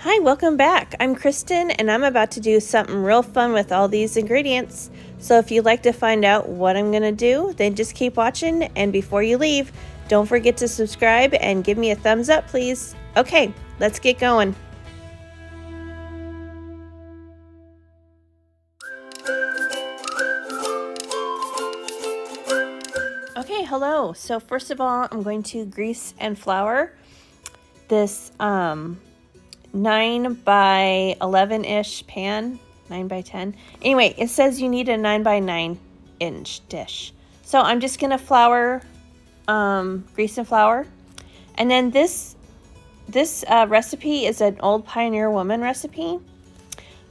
Hi, welcome back. I'm Kristen and I'm about to do something real fun with all these ingredients. So if you'd like to find out what I'm going to do, then just keep watching, and before you leave, don't forget to subscribe and give me a thumbs up, please. Okay, let's get going. Okay, hello. So first of all, I'm going to grease and flour this 9 by 11-ish pan, 9 by 10. Anyway, it says you need a 9 by 9 inch dish. So I'm just gonna flour, grease and flour. And then this recipe is an old Pioneer Woman recipe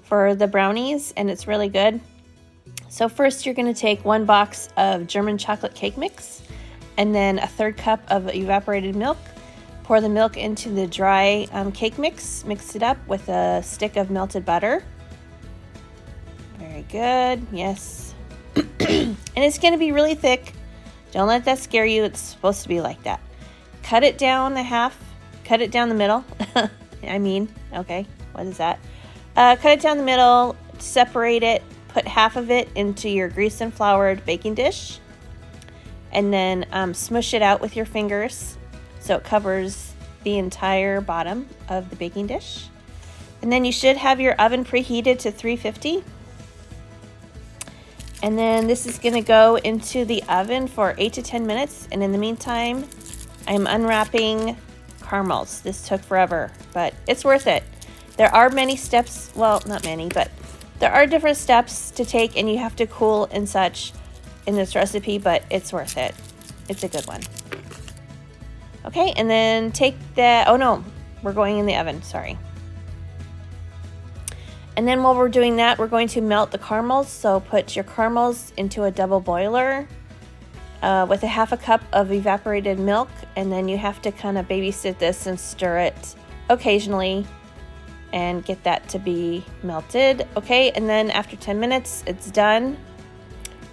for the brownies, and it's really good. So first you're gonna take 1 box of German chocolate cake mix, and then a 1/3 cup of evaporated milk. Pour the milk into the dry cake mix. Mix it up with a stick of melted butter. Very good. Yes. And it's going to be really thick. Don't let that scare you. It's supposed to be like that. Cut it down a half. Cut it down the middle. Okay. What is that? Cut it down the middle. Separate it. Put half of it into your greased and floured baking dish. And then smush it out with your fingers, so it covers the entire bottom of the baking dish. And then you should have your oven preheated to 350. And then this is going to go into the oven for 8 to 10 minutes. And in the meantime, I'm unwrapping caramels. This took forever, but it's worth it. There are many steps, well, not many, but there are different steps to take, and you have to cool and such in this recipe, but it's worth it. It's a good one. Okay, and then take that, oh no, we're going in the oven, sorry. And then while we're doing that, we're going to melt the caramels. So put your caramels into a double boiler with a 1/2 cup of evaporated milk, and then you have to kind of babysit this and stir it occasionally and get that to be melted. Okay, and then after 10 minutes, it's done.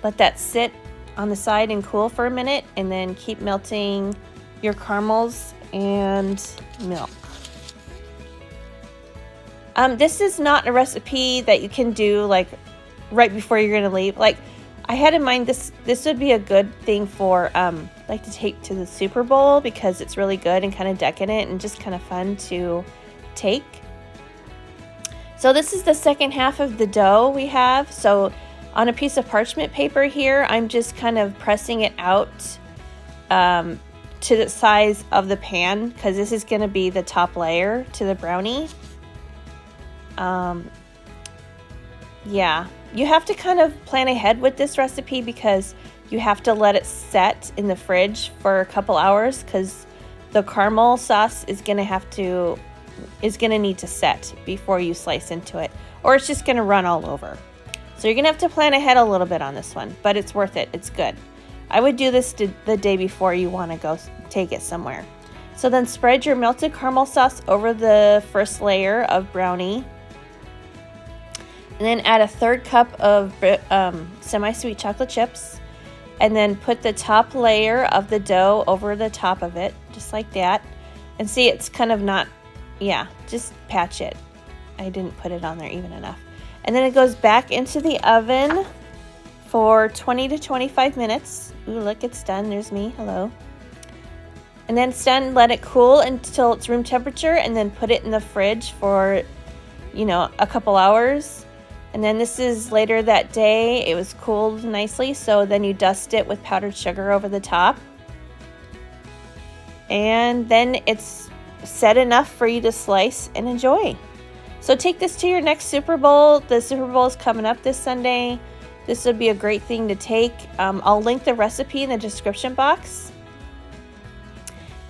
Let that sit on the side and cool for a minute, and then keep melting your caramels and milk. This is not a recipe that you can do like right before you're gonna leave. Like, I had in mind this would be a good thing for like to take to the Super Bowl, because it's really good and kind of decadent and just kind of fun to take. So this is the second half of the dough we have. So on a piece of parchment paper here, I'm just kind of pressing it out to the size of the pan, because this is going to be the top layer to the brownie. Yeah, you have to kind of plan ahead with this recipe, because you have to let it set in the fridge for a couple hours, because the caramel sauce is going to need to set before you slice into it, or it's just going to run all over. So you're going to have to plan ahead a little bit on this one, but it's worth it. It's good. I would do this the day before you want to go take it somewhere. So then spread your melted caramel sauce over the first layer of brownie. And then add a 1/3 cup of semi-sweet chocolate chips. And then put the top layer of the dough over the top of it, just like that. And see, it's kind of not, yeah, just patch it. I didn't put it on there even enough. And then it goes back into the oven for 20 to 25 minutes. Ooh, look, it's done. There's me. Hello. And then it's done. Let it cool until it's room temperature, and then put it in the fridge for, a couple hours. And then this is later that day. It was cooled nicely, so then you dust it with powdered sugar over the top. And then it's set enough for you to slice and enjoy. So take this to your next Super Bowl. The Super Bowl is coming up this Sunday. This would be a great thing to take. I'll link the recipe in the description box.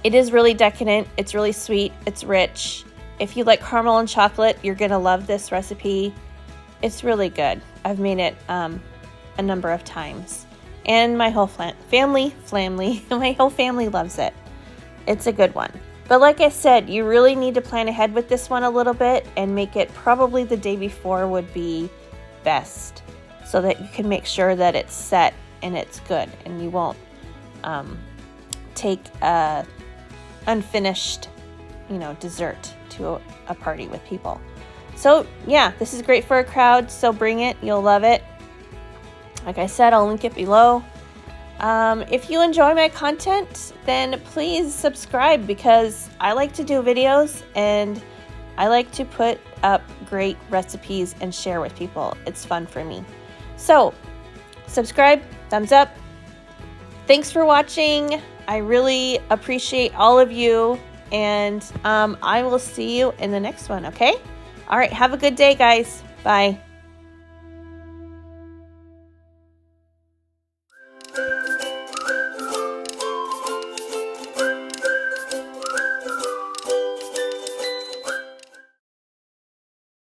It is really decadent. It's really sweet. It's rich. If you like caramel and chocolate, you're going to love this recipe. It's really good. I've made it a number of times. And my whole family loves it. It's a good one. But like I said, you really need to plan ahead with this one a little bit, and make it probably the day before would be best, so that you can make sure that it's set and it's good, and you won't take a unfinished, dessert to a party with people. So yeah, this is great for a crowd, so bring it. You'll love it. Like I said, I'll link it below. If you enjoy my content, then please subscribe, because I like to do videos and I like to put up great recipes and share with people. It's fun for me. So subscribe, thumbs up. Thanks for watching. I really appreciate all of you, and I will see you in the next one, okay? All right, have a good day, guys. Bye.